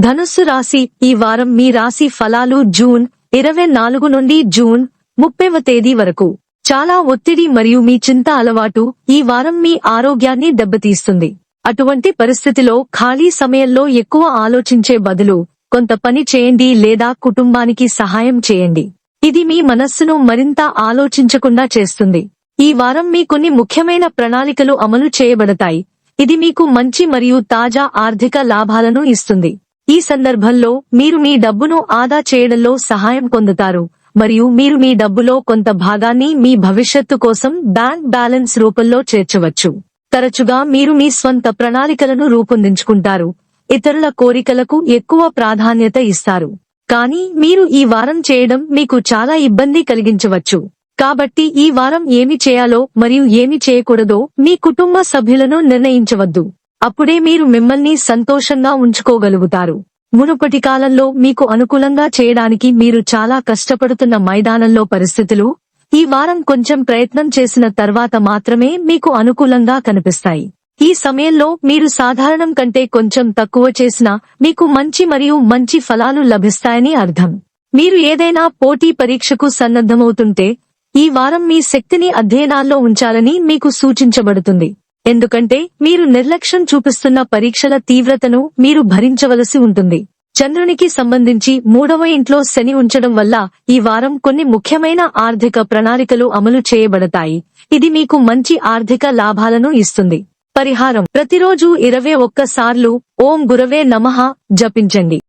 ధనుస్సు రాశి ఈ వారం మీ రాశి ఫలాలు జూన్ 24 నుండి జూన్ 30వ తేదీ వరకు. చాలా ఒత్తిడి మరియు మీ చింత అలవాటు ఈ వారం మీ ఆరోగ్యాన్ని దెబ్బతీస్తుంది. అటువంటి పరిస్థితిలో ఖాళీ సమయంలో ఎక్కువ ఆలోచించే బదులు కొంత పని చేయండి లేదా కుటుంబానికి సహాయం చేయండి. ఇది మీ మనస్సును మరింత ఆలోచించకుండా చేస్తుంది. ఈ వారం మీ కొన్ని ముఖ్యమైన ప్రణాళికలు అమలు చేయబడతాయి. ఇది మీకు మంచి మరియు తాజా ఆర్థిక లాభాలను ఇస్తుంది. ఈ సందర్భంలో మీరు మీ డబ్బును ఆదా చేయడంలో సహాయం పొందుతారు మరియు మీరు మీ డబ్బులో కొంత భాగాన్ని మీ భవిష్యత్తు కోసం బ్యాంక్ బ్యాలెన్స్ రూపంలో చేర్చవచ్చు. తరచుగా మీరు మీ స్వంత ప్రణాళికలను రూపొందించుకుంటారు, ఇతరుల కోరికలకు ఎక్కువ ప్రాధాన్యత ఇస్తారు. కానీ మీరు ఈ వారం చేయడం మీకు చాలా ఇబ్బంది కలిగించవచ్చు. కాబట్టి ఈ వారం ఏమి చేయాలో మరియు ఏమి చేయకూడదో మీ కుటుంబ సభ్యులను నిర్ణయించవద్దు. అప్పుడే మీరు మిమ్మల్ని సంతోషంగా ఉంచుకోగలుగుతారు. మునుపటి కాలంలో మీకు అనుకూలంగా చేయడానికి మీరు చాలా కష్టపడుతున్న మైదానంలో పరిస్థితులు ఈ వారం కొంచెం ప్రయత్నం చేసిన తర్వాత మాత్రమే మీకు అనుకూలంగా కనిపిస్తాయి. ఈ సమయంలో మీరు సాధారణం కంటే కొంచెం తక్కువ చేసినా మీకు మంచి మరియు మంచి ఫలాలు లభిస్తాయని అర్థం. మీరు ఏదైనా పోటీ పరీక్షకు సన్నద్ధమవుతుంటే ఈ వారం మీ శక్తిని అధ్యయనాల్లో ఉంచాలని మీకు సూచించబడుతుంది. ఎందుకంటే మీరు నిర్లక్ష్యం చూపిస్తున్న పరీక్షల తీవ్రతను మీరు భరించవలసి ఉంటుంది. చంద్రునికి సంబంధించి 3వ ఇంట్లో శని ఉంచడం వల్ల ఈ వారం కొన్ని ముఖ్యమైన ఆర్థిక ప్రణాళికలు అమలు చేయబడతాయి. ఇది మీకు మంచి ఆర్థిక లాభాలను ఇస్తుంది. పరిహారం: ప్రతిరోజు 21 సార్లు ఓం గురవే నమః జపించండి.